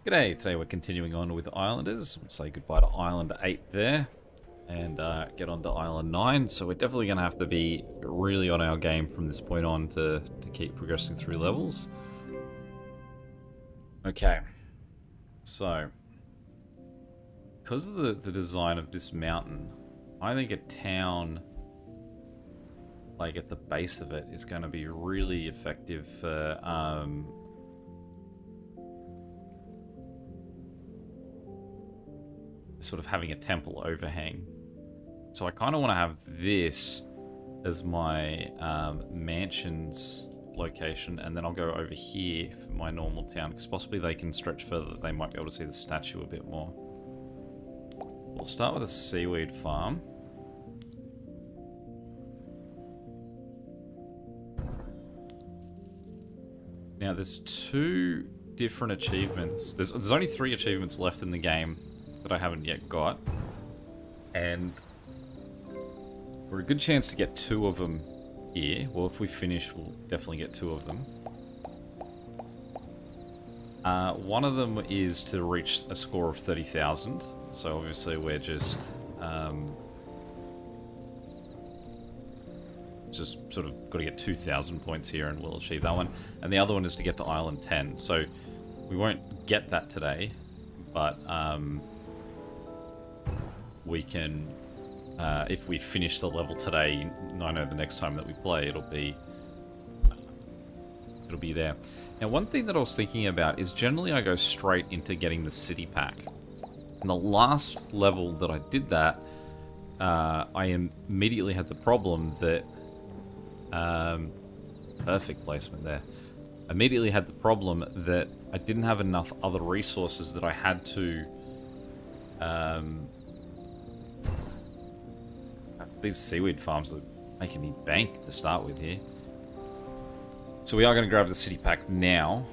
G'day, today we're continuing on with Islanders. We'll say goodbye to Island 8 there and get on to Island 9. So we're definitely going to have to be really on our game from this point on to keep progressing through levels. Okay, so because of the design of this mountain, I think a town like at the base of it is going to be really effective for sort of having a temple overhang. So I kind of want to have this as my mansion's location, and then I'll go over here for my normal town, because possibly they can stretch further. They might be able to see the statue a bit more. We'll start with a seaweed farm. Now there's two different achievements. There's only 3 achievements left in the game that I haven't yet got, and we're a good chance to get 2 of them here. Well, if we finish, we'll definitely get 2 of them. One of them is to reach a score of 30,000, so obviously we're just sort of got to get 2,000 points here and we'll achieve that one. And the other one is to get to Island 10, so we won't get that today, but we can, if we finish the level today, I know the next time that we play, it'll be there. Now, one thing that I was thinking about is generally I go straight into getting the city pack. And the last level that I did that, I immediately had the problem that, perfect placement there. Immediately had the problem that I didn't have enough other resources, that I had to, these seaweed farms are making me bank to start with here. So we are going to grab the city pack now.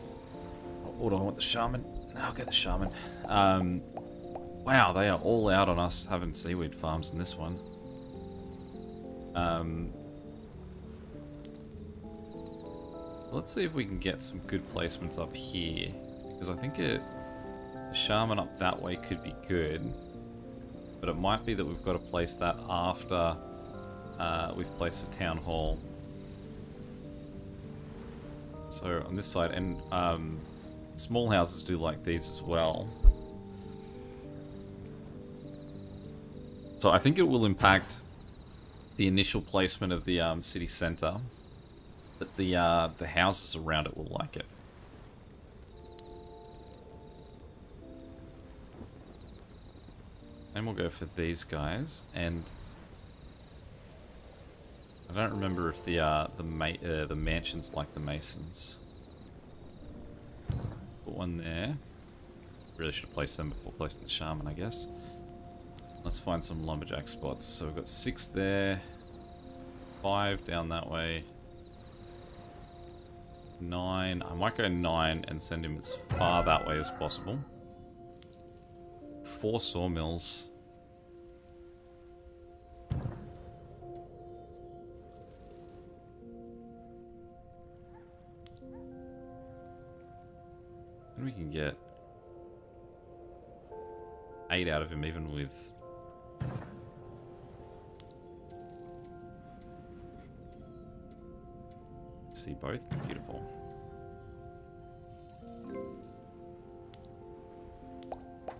Or do I want the shaman? No, I'll get the shaman. Wow, they are all out on us having seaweed farms in this one. Let's see if we can get some good placements up here, because I think a shaman up that way could be good. But it might be that we've got to place that after we've placed the town hall. So on this side, and small houses do like these as well. So I think it will impact the initial placement of the city centre, but the houses around it will like it. And we'll go for these guys, and I don't remember if the mansions like the masons. Put one there. Really should have placed them before placing the shaman, I guess. Let's find some lumberjack spots. So we've got 6 there, 5 down that way, 9. I might go 9 and send him as far that way as possible. 4 sawmills. And we can get 8 out of him even with... See both? Beautiful.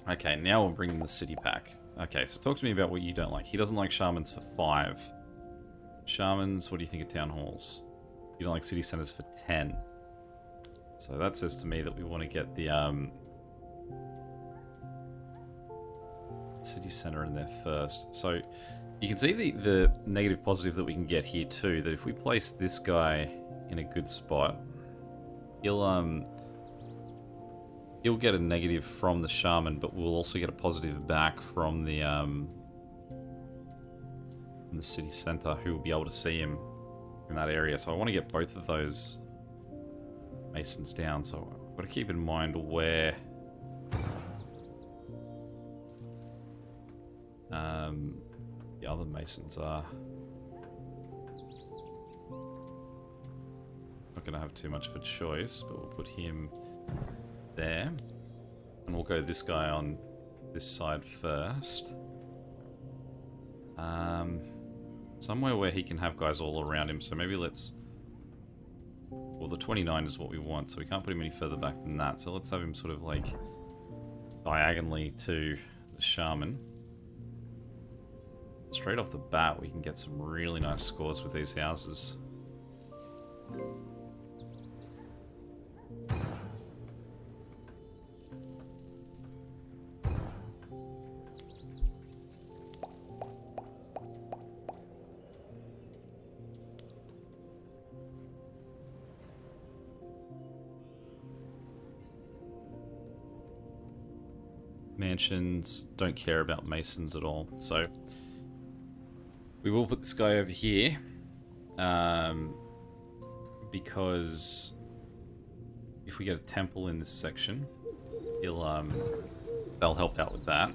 Okay, now we'll bring in the city pack. Okay, so talk to me about what you don't like. He doesn't like shamans for 5. Shamans, what do you think of town halls? You don't like city centers for 10. So that says to me that we want to get the city center in there first. So you can see the negative positive that we can get here too, that if we place this guy in a good spot, he'll get a negative from the shaman, but we'll also get a positive back from the city center, who will be able to see him in that area. So I want to get both of those masons down, so I've got to keep in mind where the other masons are. Not going to have too much of a choice, but we'll put him there. And we'll go this guy on this side first. Somewhere where he can have guys all around him. So maybe let's... Well, the 29 is what we want, so we can't put him any further back than that. So let's have him sort of like diagonally to the shaman. Straight off the bat, we can get some really nice scores with these houses. Mansions don't care about masons at all, so we will put this guy over here because if we get a temple in this section, they'll help out with that.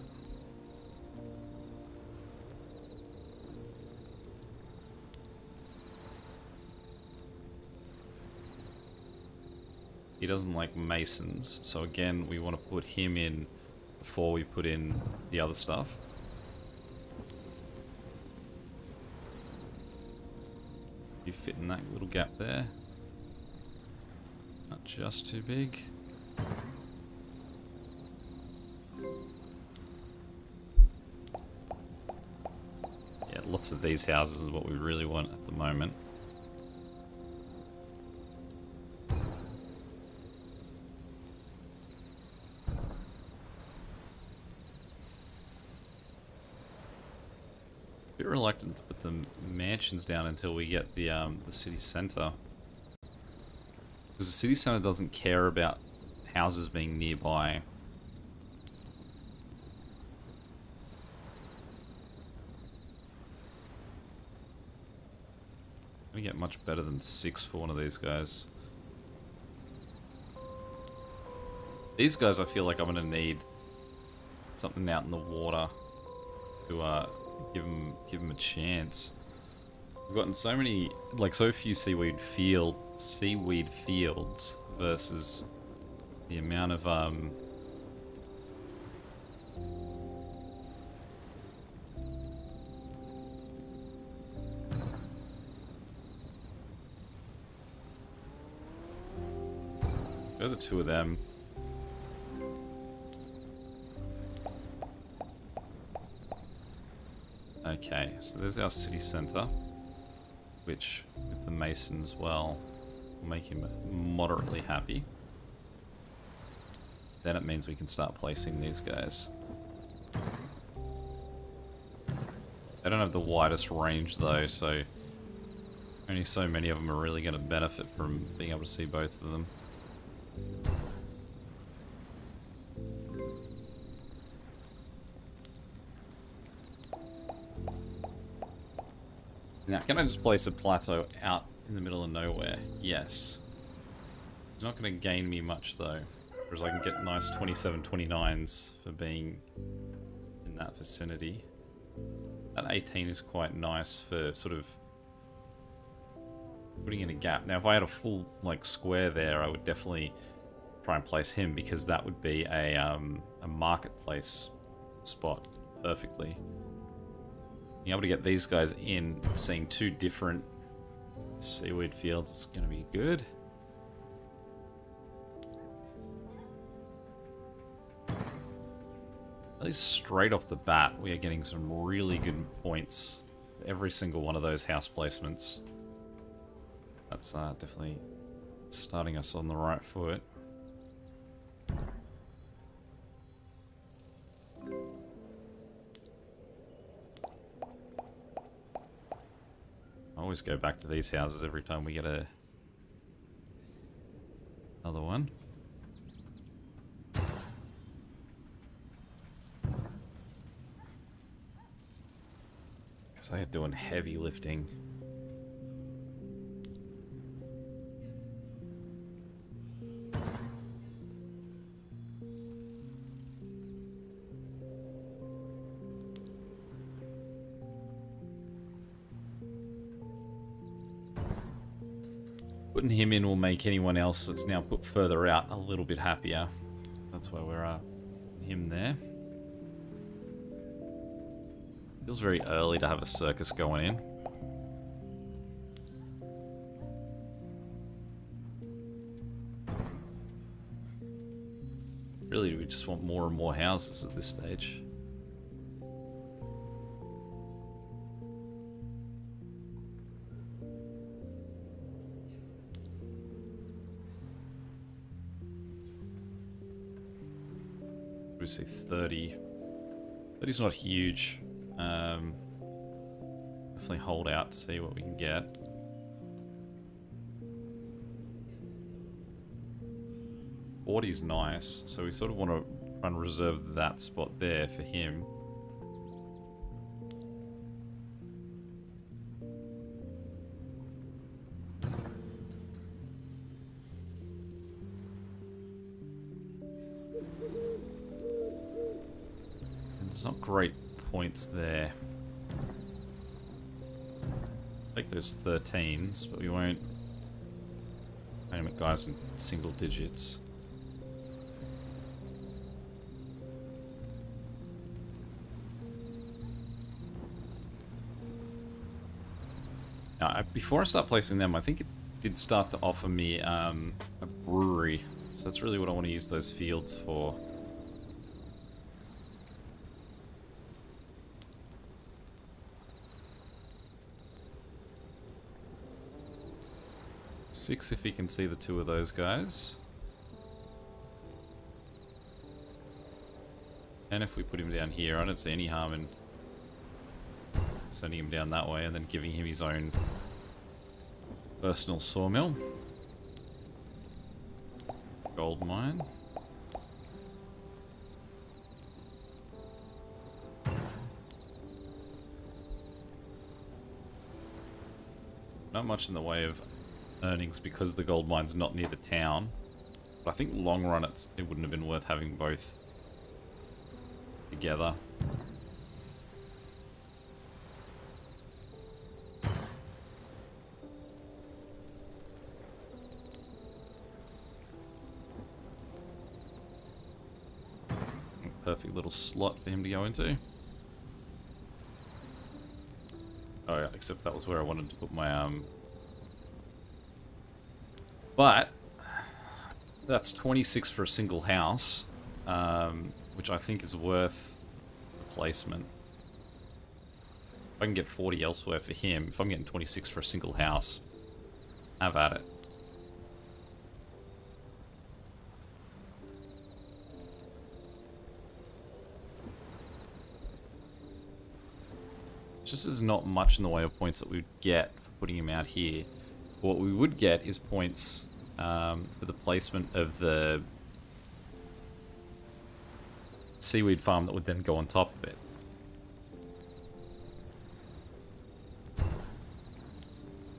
He doesn't like masons, so again we want to put him in before we put in the other stuff. You fit in that little gap there. Not just too big. Yeah, lots of these houses is what we really want at the moment. Bit reluctant to put the mansions down until we get the city centre, because the city centre doesn't care about houses being nearby. We get much better than 6 for one of these guys. These guys, I feel like I'm gonna need something out in the water to give him a chance. We've gotten so many, like so few seaweed fields versus the amount of go the 2 of them. Okay, so there's our city centre, which, with the mason as well, will make him moderately happy. Then it means we can start placing these guys. They don't have the widest range though, so only so many of them are really going to benefit from being able to see both of them. Now, can I just place a plateau out in the middle of nowhere? Yes. It's not going to gain me much, though. Whereas I can get nice 27, 29s for being in that vicinity. That 18 is quite nice for sort of putting in a gap. Now, if I had a full, like, square there, I would definitely try and place him, because that would be a marketplace spot perfectly. Being able to get these guys in, seeing 2 different seaweed fields is going to be good. At least straight off the bat, we are getting some really good points for every single one of those house placements. That's definitely starting us on the right foot. I always go back to these houses every time we get another one. Because they are doing heavy lifting. Putting him in will make anyone else that's now put further out a little bit happier. That's why we're him there. Feels very early to have a circus going in. Really, we just want more and more houses at this stage. We say 30. 30's not huge. Definitely hold out to see what we can get. Forty's nice, so we sort of want to try and reserve that spot there for him. And there's not great points there. Take those 13s, but we won't aim at guys in single digits. Now, before I start placing them, I think it did start to offer me a brewery. So that's really what I want to use those fields for. Six if he can see the two of those guys. And if we put him down here, I don't see any harm in sending him down that way and then giving him his own personal sawmill. Gold mine. Not much in the way of earnings because the gold mine's not near the town. But I think long run it wouldn't have been worth having both together. Perfect little slot for him to go into. Oh yeah, except that was where I wanted to put my But that's 26 for a single house, which I think is worth the placement. If I can get 40 elsewhere for him, if I'm getting 26 for a single house, have at it. Just there's not much in the way of points that we'd get for putting him out here. What we would get is points for the placement of the seaweed farm that would then go on top of it.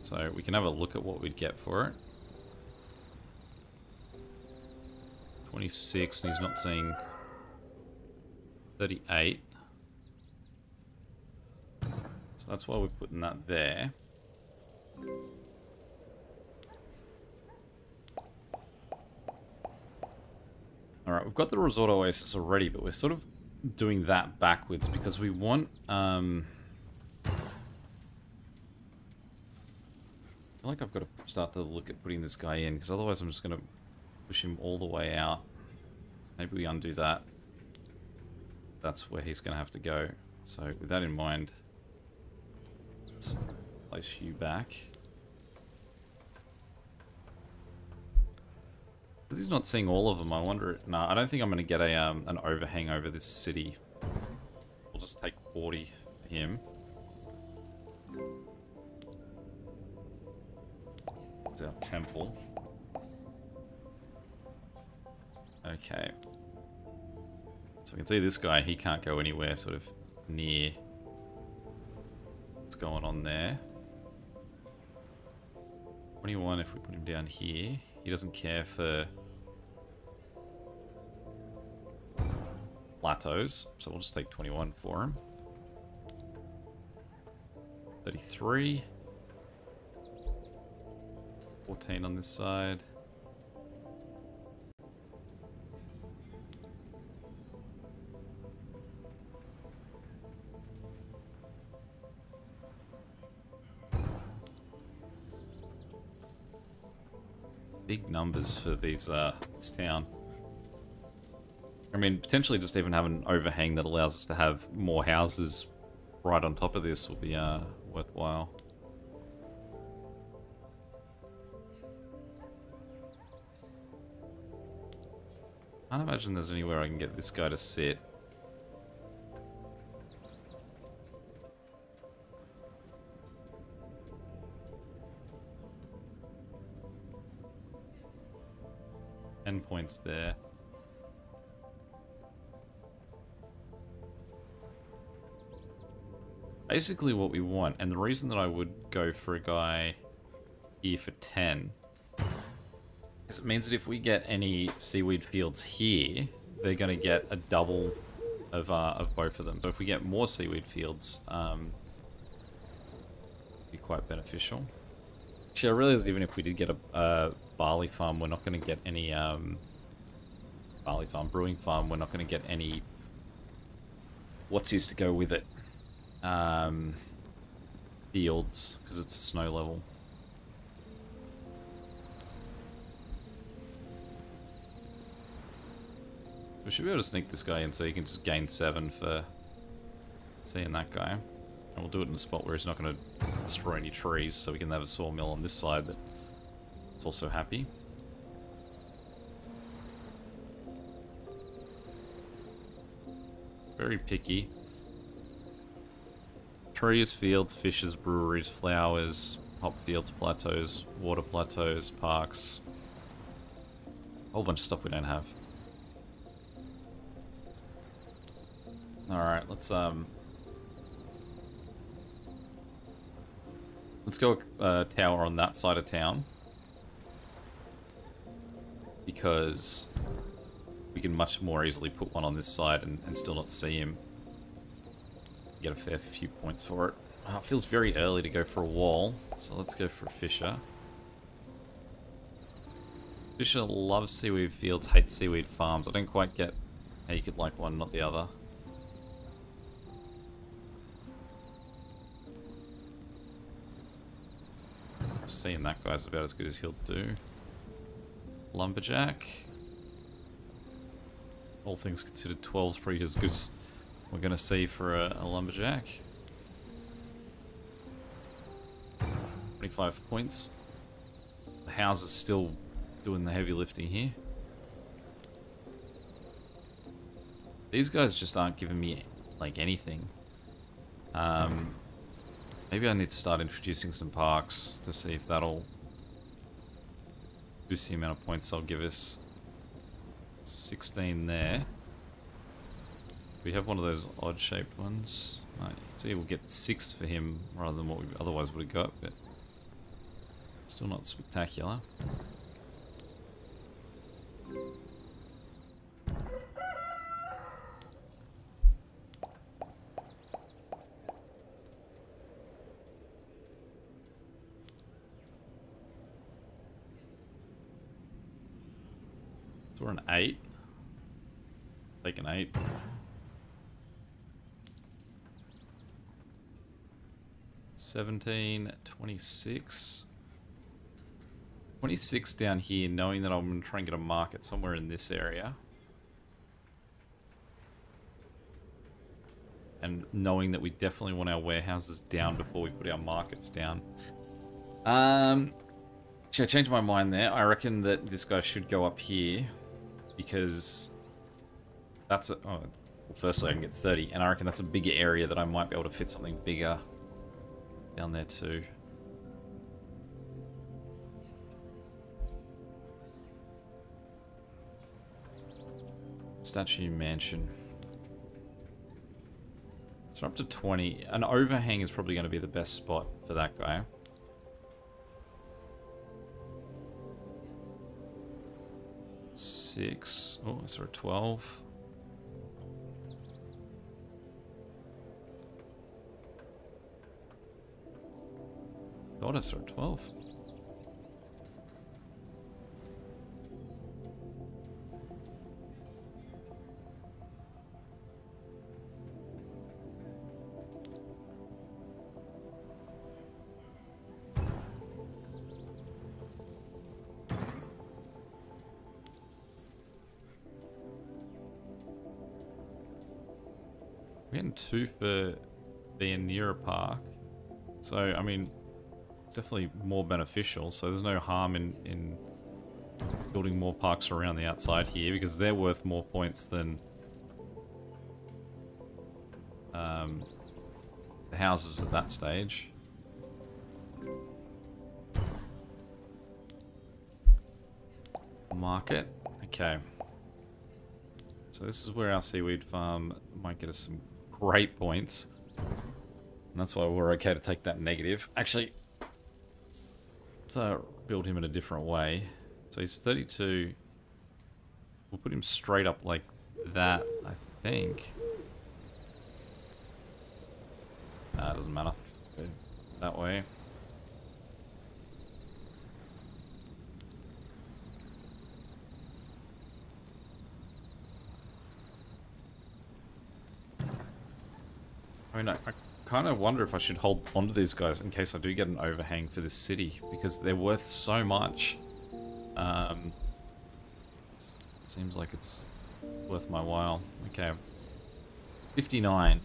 So we can have a look at what we'd get for it. 26, and he's not seeing 38. So that's why we're putting that there. Alright, we've got the Resort Oasis already, but we're sort of doing that backwards because we want... I feel like I've got to start to look at putting this guy in, because otherwise I'm just going to push him all the way out. Maybe we undo that. That's where he's going to have to go. So with that in mind... let's place you back. Because he's not seeing all of them, I wonder... No, I don't think I'm going to get a an overhang over this city. We'll just take 40 for him. It's our temple. Okay. So we can see this guy, he can't go anywhere sort of near what's going on there. 21 if we put him down here. He doesn't care for plateaus, so we'll just take 21 for him. 33. 14 on this side. big numbers for these this town. I mean, potentially just even have an overhang that allows us to have more houses right on top of this will be worthwhile. I can't imagine there's anywhere I can get this guy to sit. Points there. Basically what we want, and the reason that I would go for a guy here for 10 is it means that if we get any seaweed fields here, they're going to get a double of both of them. So if we get more seaweed fields, be quite beneficial. Actually, I realize even if we did get a barley farm, we're not going to get any brewing farm, we're not going to get any what's used to go with it, fields, because it's a snow level. We should be able to sneak this guy in so he can just gain 7 for seeing that guy. And we'll do it in a spot where he's not going to destroy any trees, so we can have a sawmill on this side that's also happy. Very picky. Trees, fields, fishes, breweries, flowers, hop fields, plateaus, water plateaus, parks. A whole bunch of stuff we don't have. Alright, let's go tower on that side of town. Because we can much more easily put one on this side and still not see him. Get a fair few points for it. It feels very early to go for a wall, so let's go for a fisher. Fisher loves seaweed fields, hates seaweed farms. I don't quite get how you could like one, not the other. Seeing that guy's about as good as he'll do. Lumberjack. All things considered, 12's probably as good as we're going to see for a lumberjack. 25 points. The house is still doing the heavy lifting here. These guys just aren't giving me, like, anything. Maybe I need to start introducing some parks to see if that'll boost the amount of points they'll give us. 16 there. We have one of those odd-shaped ones. You can see we'll get 6 for him rather than what we otherwise would have got, but still not spectacular. So we're an 8. Take an 8. $17, 26. 26 down here, knowing that I'm going to try and get a market somewhere in this area. And knowing that we definitely want our warehouses down before we put our markets down. Actually, I changed my mind there. I reckon that this guy should go up here. Because that's a... Oh, well, firstly I can get 30. And I reckon that's a bigger area that I might be able to fit something bigger down there too. Statue Mansion. So up to 20. An overhang is probably going to be the best spot for that guy. Six. Oh, sorry, 12. God, I saw 12. We're getting 2 for being near a park. So, I mean, it's definitely more beneficial. So there's no harm in building more parks around the outside here because they're worth more points than the houses at that stage. Market. Okay. So this is where our seaweed farm might get us some great points. And that's why we're okay to take that negative. Actually, let's build him in a different way. So he's 32. We'll put him straight up like that, I think. Nah, it doesn't matter. Go that way. I mean, I kind of wonder if I should hold onto these guys in case I do get an overhang for this city, because they're worth so much. It seems like it's worth my while. Okay. 59.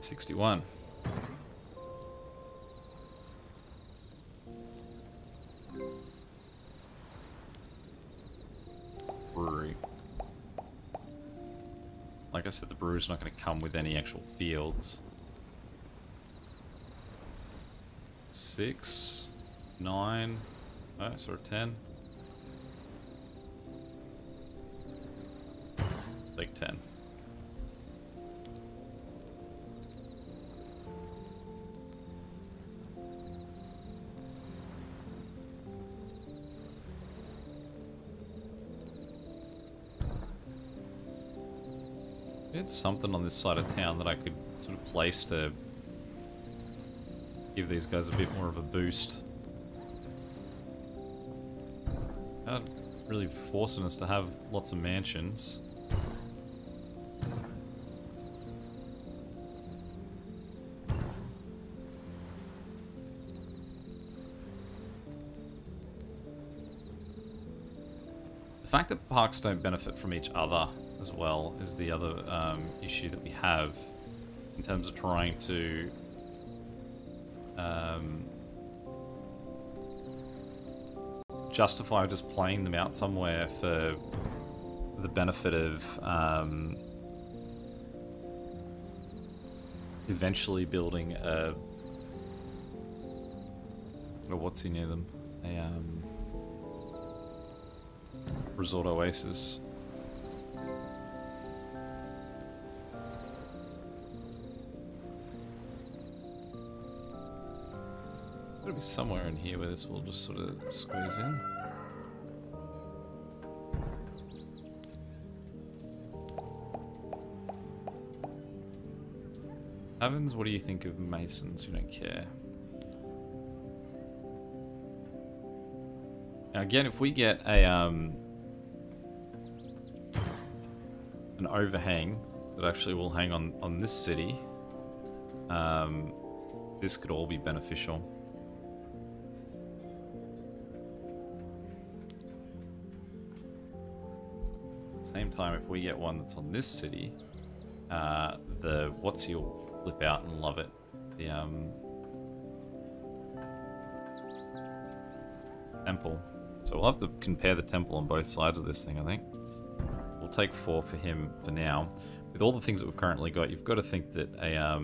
$61. Brewery. Like I said, the brewery's not going to come with any actual fields. 6, 9, oh, sort of 10. Like 10. It's something on this side of town that I could sort of place to give these guys a bit more of a boost. Not really forcing us to have lots of mansions. The fact that parks don't benefit from each other as well is the other issue that we have in terms of trying to justify just playing them out somewhere for the benefit of eventually building a what's he near them? A resort oasis. There'll be somewhere in here where this will just sort of squeeze in. Evans, what do you think of masons? You don't care. Now again, if we get a an overhang that actually will hang on this city, this could all be beneficial. Same time, if we get one that's on this city, the what's will flip out and love it. The temple. So we'll have to compare the temple on both sides of this thing, I think. We'll take 4 for him for now. With all the things that we've currently got, you've got to think that a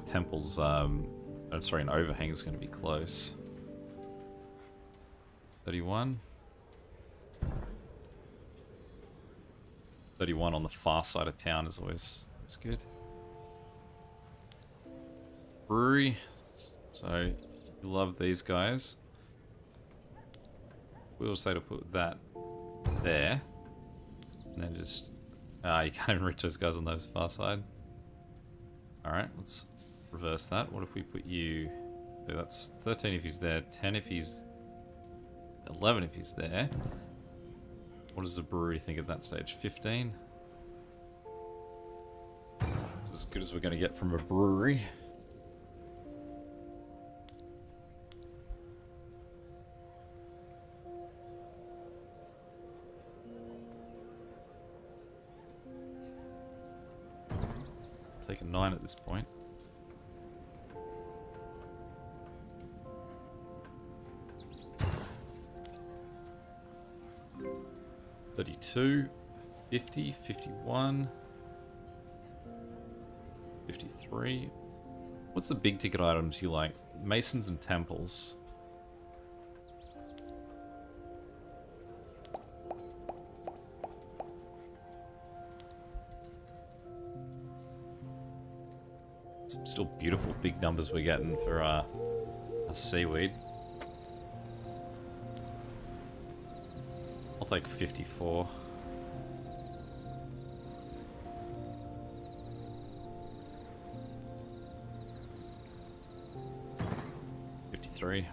temple's sorry, an overhang is going to be close. 31. 31 on the far side of town is always good. Brewery. So, you love these guys. We'll say to put that there. And then just... you can't even reach those guys on those far side. Alright, let's reverse that. What if we put you... So that's 13 if he's there, 10 if he's... 11 if he's there. What does the brewery think at that stage? 15? It's as good as we're going to get from a brewery. take a 9 at this point. $32, $50, $51, $53. What's the big ticket items you like? Masons and temples. Some still beautiful big numbers we're getting for a seaweed. I'll take 54. $53.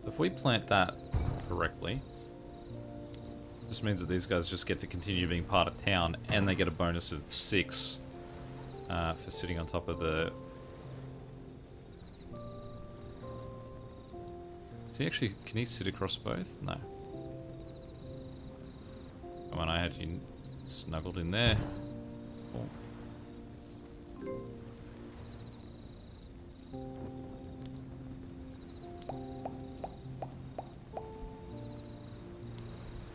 If we plant that correctly, this means that these guys just get to continue being part of town, and they get a bonus of 6 for sitting on top of the... Can he sit across both? No. Come on, I had you snuggled in there. Cool.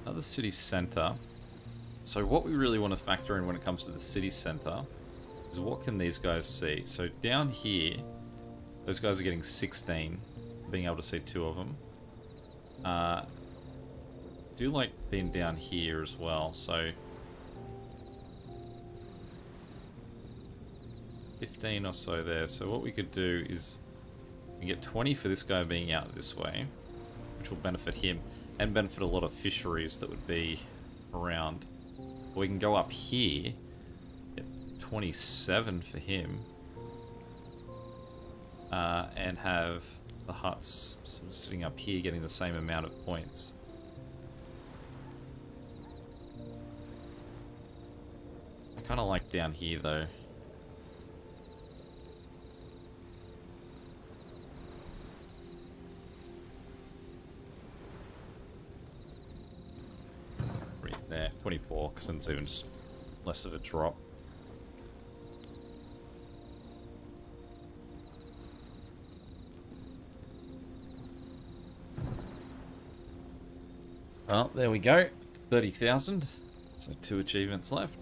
Another city center. So what we really want to factor in when it comes to the city center is what can these guys see. So down here, those guys are getting 16, being able to see 2 of them. Do like being down here as well, so 15 or so there. So what we could do is we get 20 for this guy being out this way, which will benefit him and benefit a lot of fisheries that would be around. Or we can go up here, get 27 for him, and have the huts sort of sitting up here getting the same amount of points. I kind of like down here though. Right there, 24, because it's even just less of a drop. Well, there we go. 30,000. So 2 achievements left.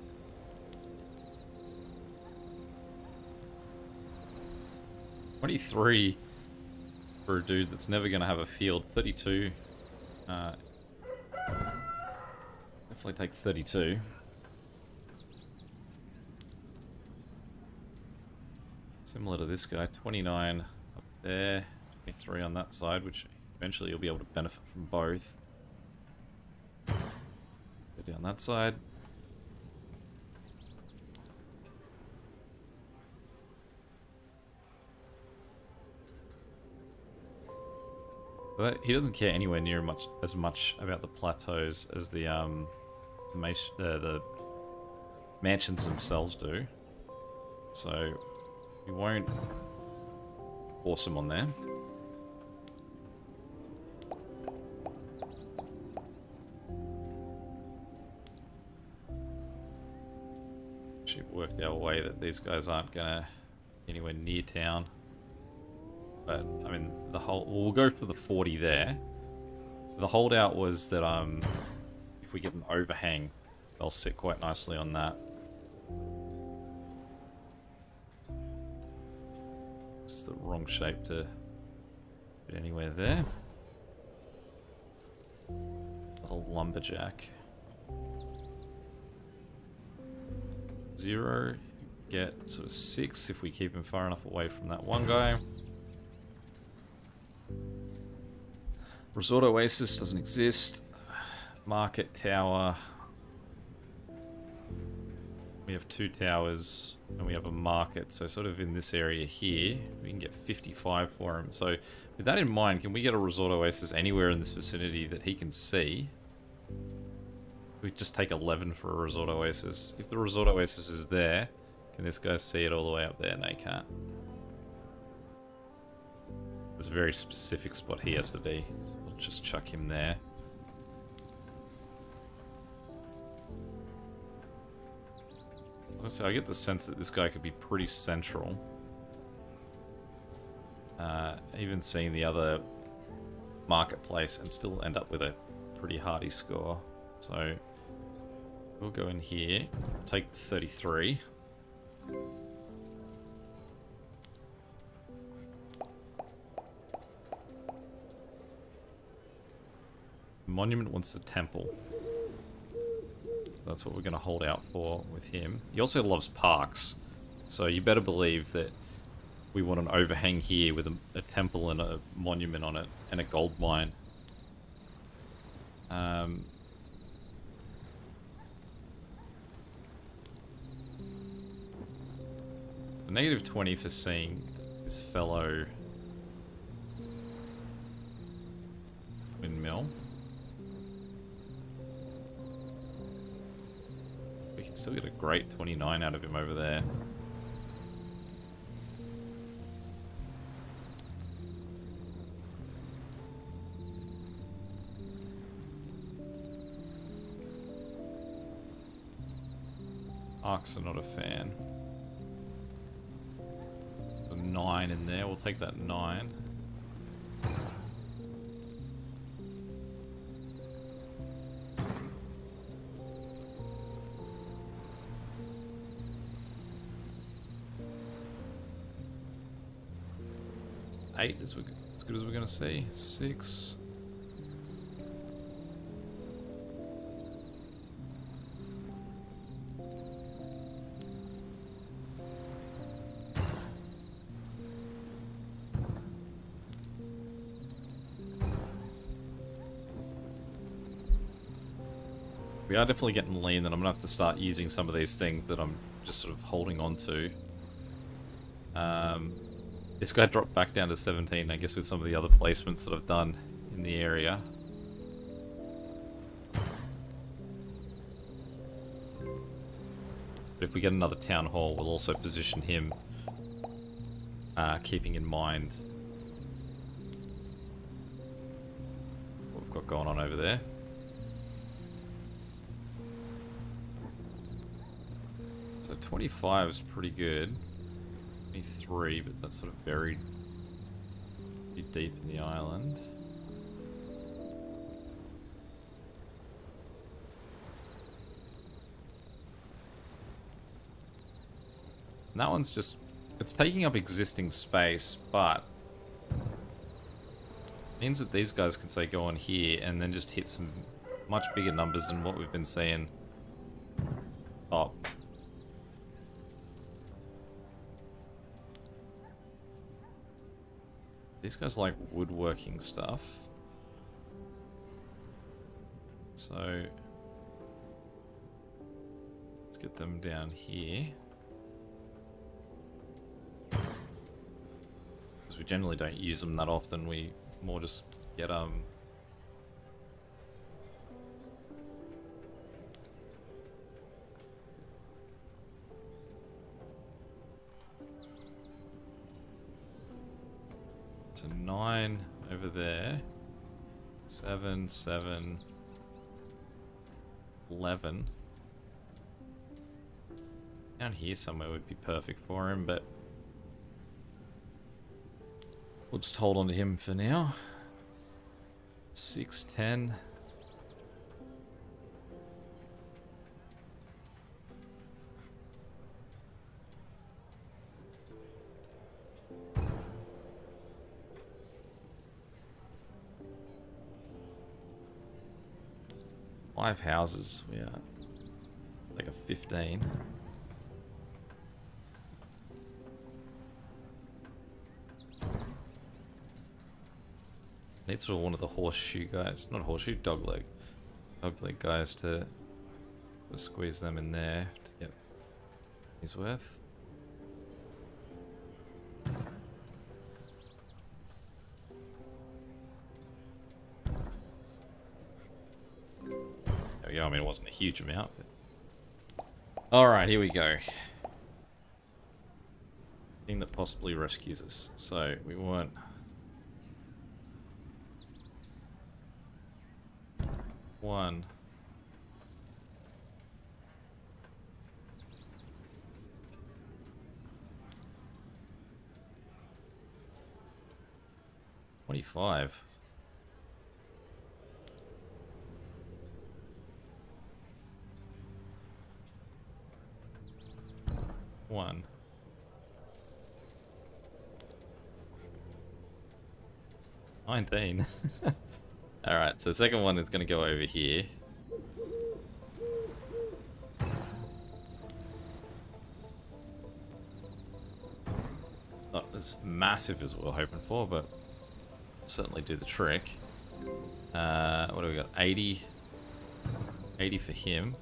$23 for a dude that's never going to have a field. 32. Definitely take 32. Similar to this guy. 29 up there. 23 on that side, which eventually you'll be able to benefit from both. Go down that side. But he doesn't care anywhere near as much about the plateaus as the mansions themselves do. So we won't force him on there. Actually worked our way that these guys aren't gonna anywhere near town. But, I mean, we'll go for the 40 there. The holdout was that, if we get an overhang, they'll sit quite nicely on that. Just the wrong shape to get anywhere there. Little lumberjack. 0, get sort of 6 if we keep him far enough away from that one guy. Resort Oasis doesn't exist. Market Tower. We have 2 towers and we have a market. So sort of in this area here, we can get 55 for him. So with that in mind, can we get a Resort Oasis anywhere in this vicinity that he can see? We just take 11 for a Resort Oasis. If the Resort Oasis is there, can this guy see it all the way up there? No, he can't. There's a very specific spot he has to be. So we'll just chuck him there. So I get the sense that this guy could be pretty central. Even seeing the other marketplace and still end up with a pretty hearty score. So we'll go in here, take the 33. Monument wants the temple. That's what we're going to hold out for with him. He also loves parks, so you better believe that we want an overhang here with a temple and a monument on it, and a gold mine. Negative 20 for seeing his fellow windmill. We can still get a great 29 out of him over there. Arcs are not a fan. A 9 in there, we'll take that 9. Eight is as good as we're going to see. 6. We are definitely getting lean, and I'm going to have to start using some of these things that I'm just sort of holding on to. This guy dropped back down to 17, I guess, with some of the other placements that I've done in the area. But if we get another town hall, we'll also position him, keeping in mind what we've got going on over there. So 25 is pretty good. 23, but that's sort of buried pretty deep in the island. And that one's just, it's taking up existing space, but means that these guys can say go on here and then just hit some much bigger numbers than what we've been seeing. Oh. These guys like woodworking stuff. So let's get them down here. Because we generally don't use them that often, we more just get to 9 over there. 7, 7, 11. Down here somewhere would be perfect for him, but we'll just hold on to him for now. 6, 10. Five houses, we are like a 15. Need sort of one of the horseshoe guys, not horseshoe, dogleg guys to squeeze them in there to get his worth. There we go. I mean, it wasn't a huge amount. But... Alright, here we go. Thing that possibly rescues us. So, we want 1. $25. One. $19. Alright, so the second one is going to go over here. Not as massive as we were hoping for, but certainly do the trick. What do we got? 80. 80 for him.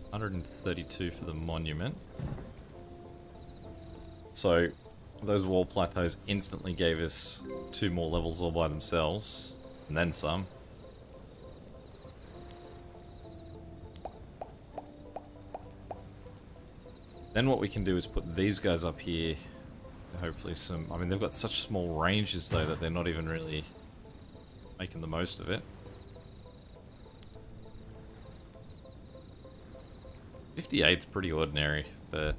132 for the monument. So those wall plateaus instantly gave us 2 more levels all by themselves, and then some. Then what we can do is put these guys up here. Hopefully some... I mean, they've got such small ranges, though, that they're not even really making the most of it. 58's pretty ordinary, but...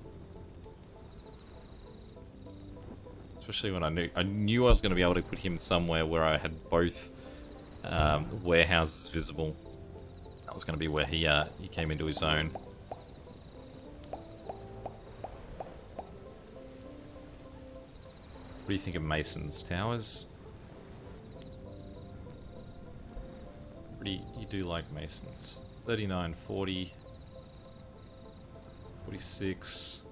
Especially when I knew I was going to be able to put him somewhere where I had both warehouses visible. That was going to be where he came into his own. What do you think of Mason's towers? You do like Masons. 39, 40, 46,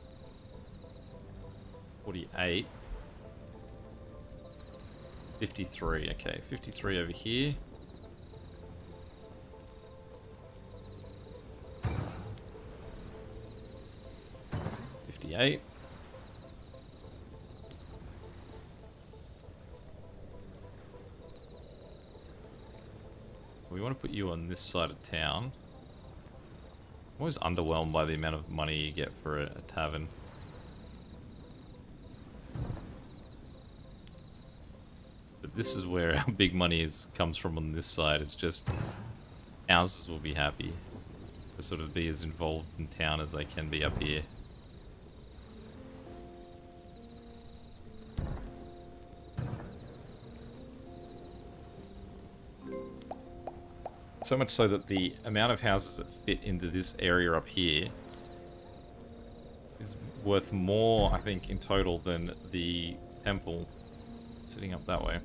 48, 53. Okay, 53 over here. $58. We want to put you on this side of town. I'm always underwhelmed by the amount of money you get for a tavern. But this is where our big money comes from on this side. It's just houses will be happy to sort of be as involved in town as they can be up here. So much so that the amount of houses that fit into this area up here is worth more, I think, in total than the temple sitting up that way.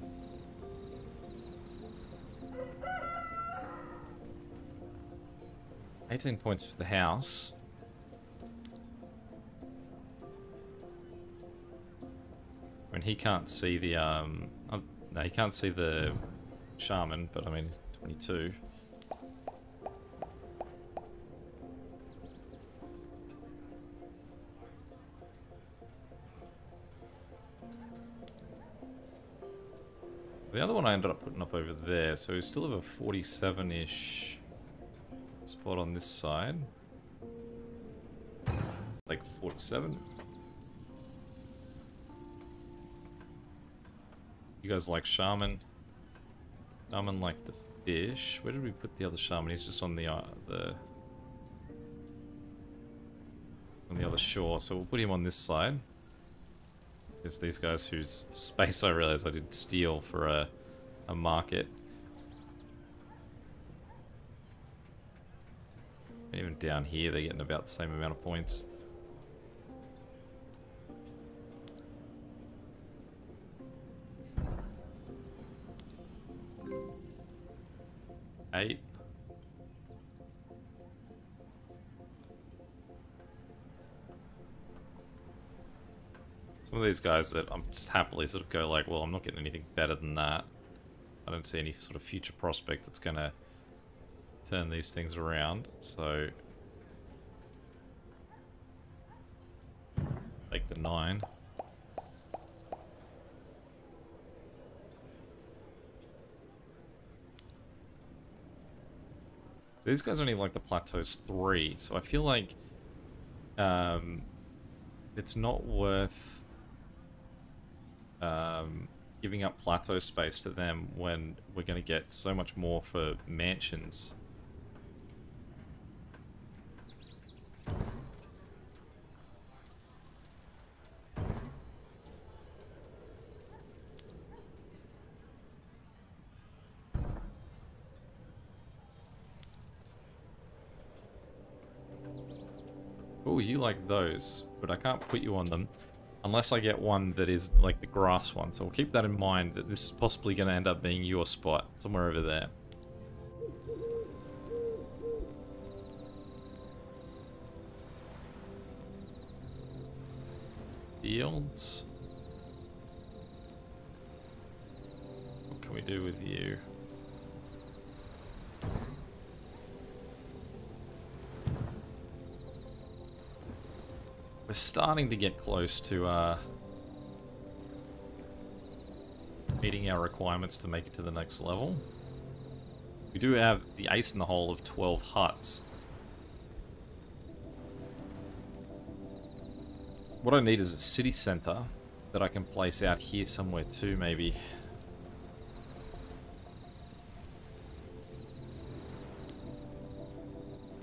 $18 points for the house. I mean, he can't see the, no, he can't see the shaman, but I mean, 22. The other one I ended up putting up over there, so we still have a 47-ish spot on this side. Like 47. You guys like shaman? Shaman like the fish. Where did we put the other shaman? He's just on the on the other shore, so we'll put him on this side. There's these guys whose space I realized I did steal for a market. Even down here, they're getting about the same amount of points. $8. Some of these guys that I'm just happily sort of go like, well, I'm not getting anything better than that. I don't see any sort of future prospect that's going to turn these things around, so... Take the 9. These guys only like the plateaus 3, so I feel like it's not worth giving up plateau space to them when we're going to get so much more for mansions. Oh, you like those, but I can't put you on them unless I get one that is like the grass one. So we'll keep that in mind, that this is possibly going to end up being your spot, somewhere over there. Fields. What can we do with you? We're starting to get close to meeting our requirements to make it to the next level. We do have the ace in the hole of 12 huts. What I need is a city center that I can place out here somewhere too, maybe.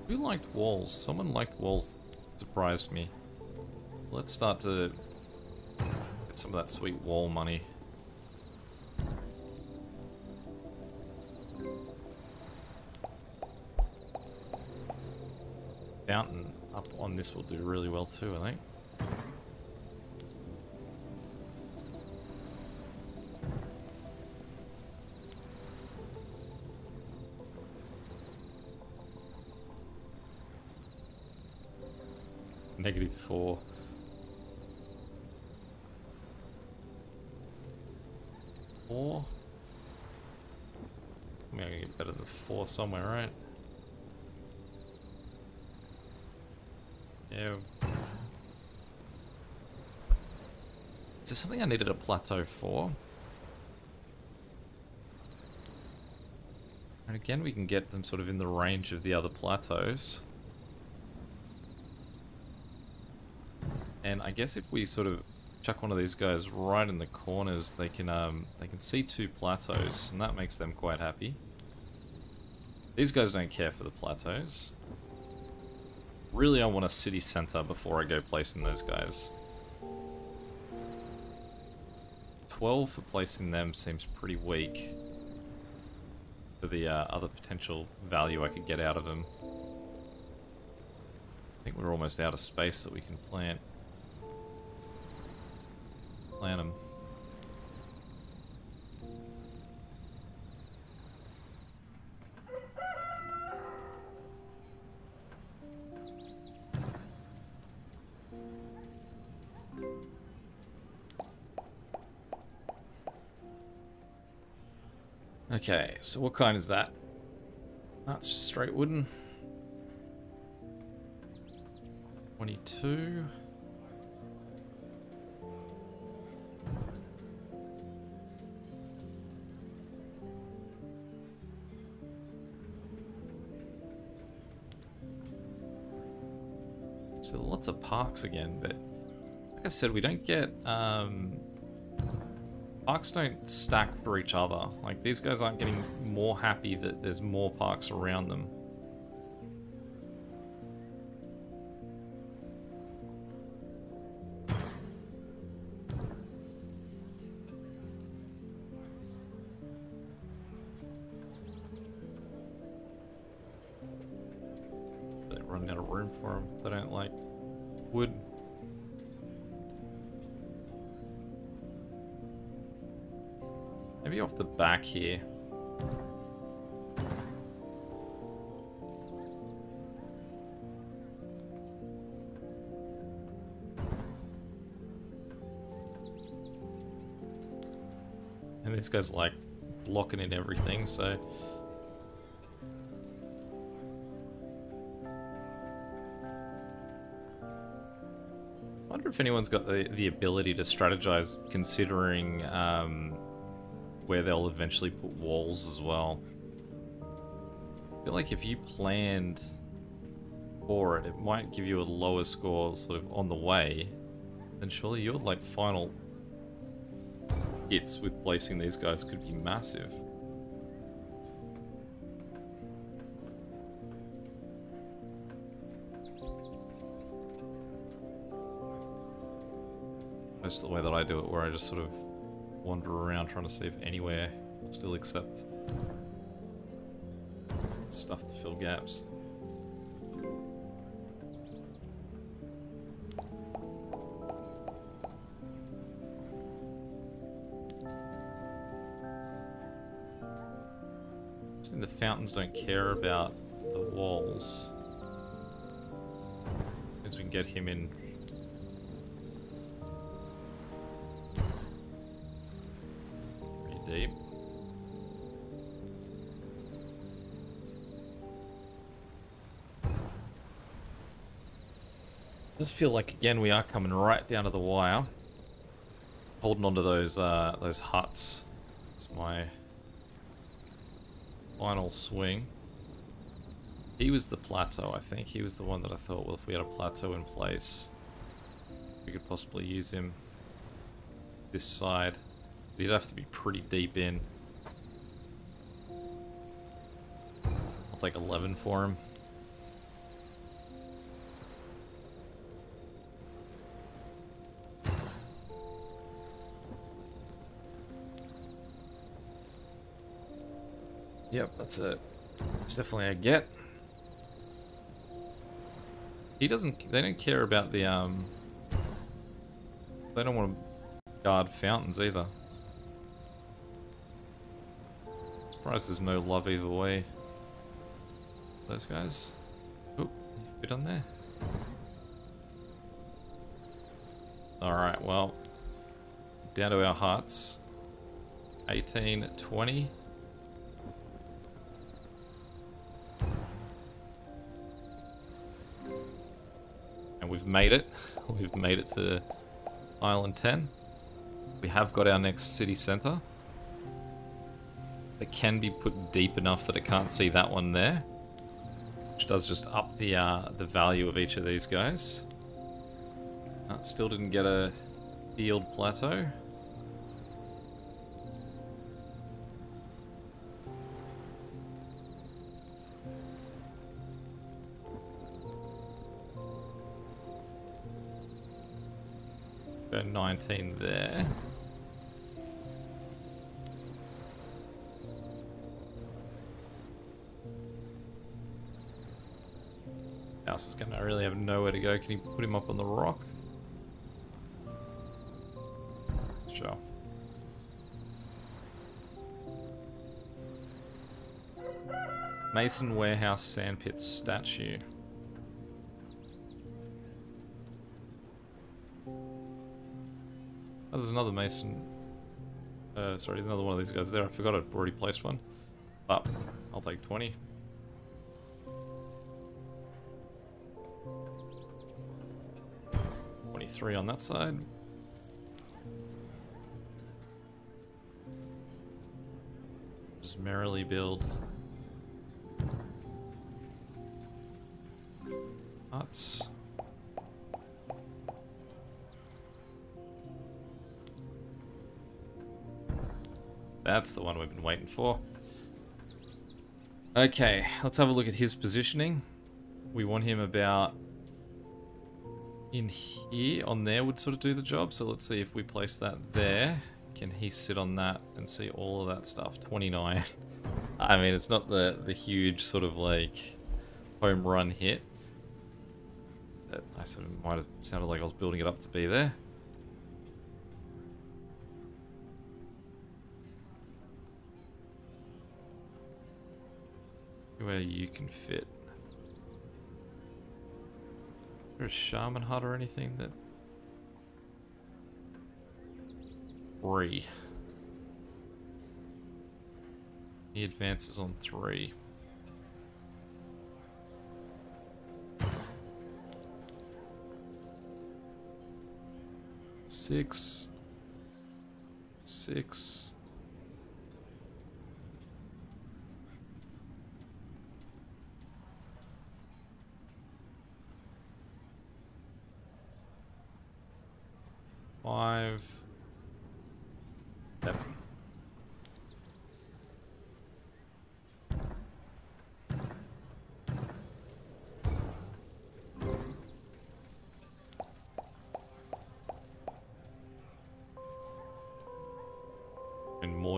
Who liked walls? Someone liked walls. Surprised me. Let's start to get some of that sweet wall money. Fountain up on this will do really well too, I think. -4. Four. I'm gonna get better than 4 somewhere, right? Yeah. Is there something I needed a plateau for? And again, we can get them sort of in the range of the other plateaus. And I guess if we sort of chuck one of these guys right in the corners, they can see 2 plateaus, and that makes them quite happy. These guys don't care for the plateaus. Really, I want a city center before I go placing those guys. 12 for placing them seems pretty weak for the other potential value I could get out of them. I think we're almost out of space that we can plant. Plant them. Okay, so what kind is that? That's just straight wooden. 22. So lots of parks again, but like I said, we don't get parks don't stack for each other. Like, these guys aren't getting more happy that there's more parks around them. They're running out of room for them. They don't like wood. Maybe off the back here. And this guy's like blocking in everything, so I wonder if anyone's got the ability to strategize considering where they'll eventually put walls as well. I feel like if you planned for it, it might give you a lower score sort of on the way, then surely your like final hits with placing these guys could be massive. Most of the way that I do it, where I just sort of wander around trying to see if anywhere will still accept stuff to fill gaps. I think the fountains don't care about the walls, as we can get him in. Deep. Does feel like again we are coming right down to the wire. Holding on to those huts. That's my final swing. He was the plateau, I think. He was the one that I thought, well, if we had a plateau in place, we could possibly use him this side. He'd have to be pretty deep in. I'll take 11 for him. Yep, that's it. It's definitely a get. He doesn't. They don't care about the They don't want to guard fountains either. Surprised there's no love either way. Those guys. Oop, bit on there. Alright, well. Down to our huts. 18, 20. And we've made it. We've made it to Island 10. We have got our next city centre. It can be put deep enough that it can't see that one there, which does just up the value of each of these guys. Still didn't get a field plateau. Go 19 there. House is gonna really have nowhere to go. Can you put him up on the rock? Sure. Mason Warehouse Sandpit statue. Oh, there's another Mason. Sorry, there's another one of these guys there. I forgot I'd already placed one. But I'll take 20. Three on that side. Just merrily build huts. That's the one we've been waiting for. Okay, let's have a look at his positioning. We want him about in here, on there would sort of do the job. So let's see if we place that there. Can he sit on that and see all of that stuff? 29. I mean, it's not the huge sort of like home run hit. But I sort of might have sounded like I was building it up to be there. Where you can fit. Is there a shaman hut or anything that... 3. He advances on 3. Six. 6. Five.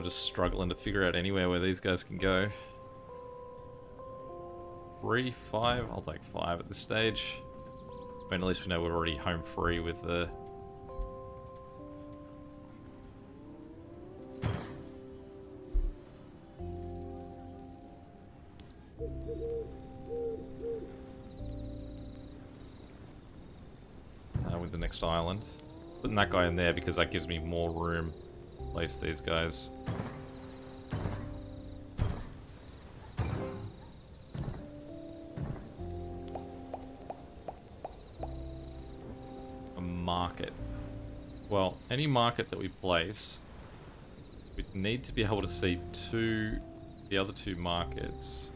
just struggling to figure out anywhere where these guys can go. 3, 5? I'll take 5 at this stage. I mean, at least we know we're already home free with the... with the next island. Putting that guy in there because that gives me more room to place these guys. A market. Well, any market that we place, we need to be able to see the other two markets.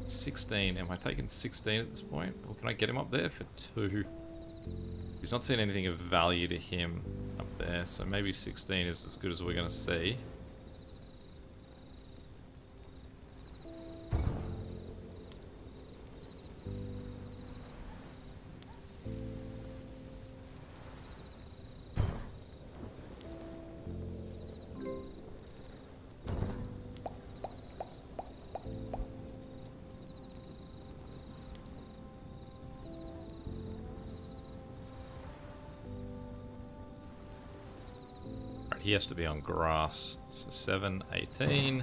16. Am I taking 16 at this point? Or can I get him up there for 2? He's not seeing anything of value to him up there, so maybe 16 is as good as we're going to see. He has to be on grass. So 7, 18.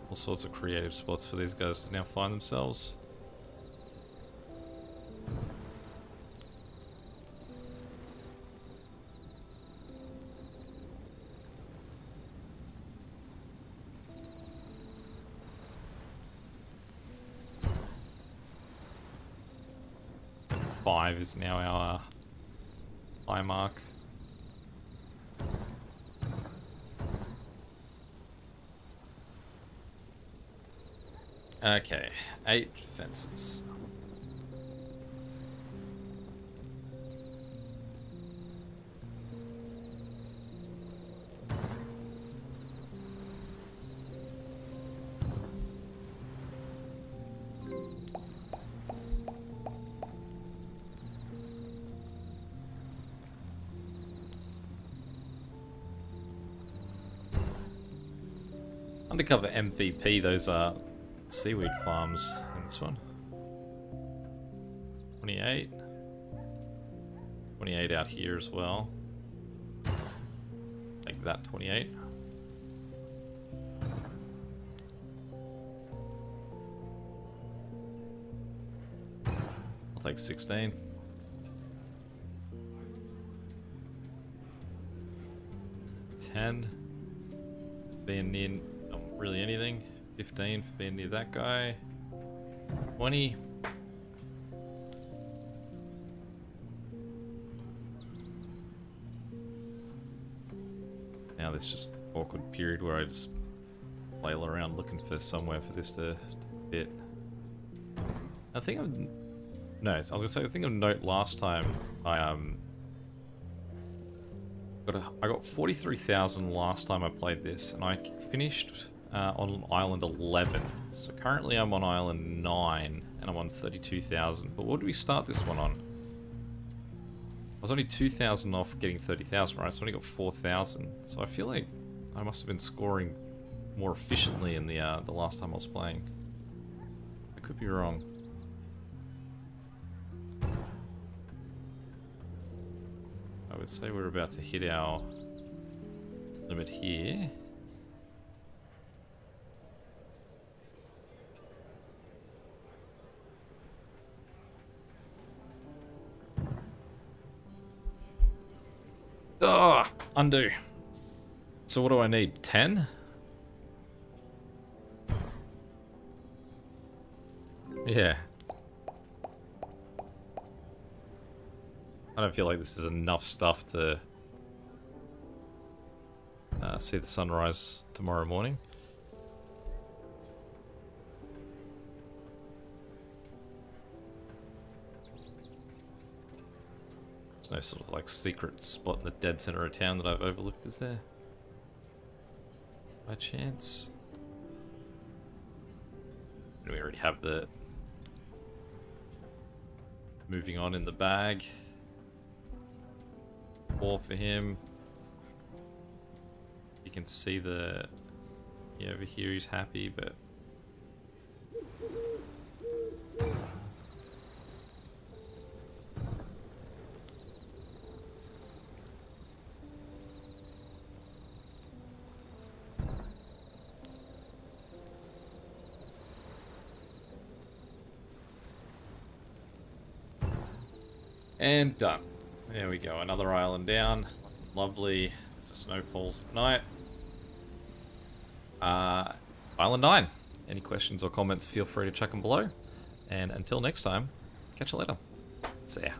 All sorts of creative spots for these guys to now find themselves. Is now our high mark. Okay, 8 fences. Undercover MVP, those are seaweed farms in this one. 28. 28 out here as well. Take that, 28. I'll take 16. 10. Being near... really anything. 15 for being near that guy. 20. Now this just awkward period where I just flail around looking for somewhere for this to fit. I think I'm... No, I was gonna say, I think of note last time I got 43,000 last time I played this, and I finished on island 11. So currently I'm on island 9, and I'm on 32,000. But what did we start this one on? I was only 2,000 off getting 30,000, right? So I only got 4,000. So I feel like I must have been scoring more efficiently in the last time I was playing. I could be wrong. I would say we're about to hit our limit here. Oh, undo. So what do I need? 10? Yeah. I don't feel like this is enough stuff to see the sunrise tomorrow morning. There's no sort of like secret spot in the dead center of town that I've overlooked, is there? By chance? Do we already have the moving on in the bag? 4 for him. You can see the... Yeah, over here he's happy, but... And done. There we go, another island down. Lovely, as the snow falls at night. Island 9. Any questions or comments, feel free to chuck them below. And until next time, catch you later. See ya.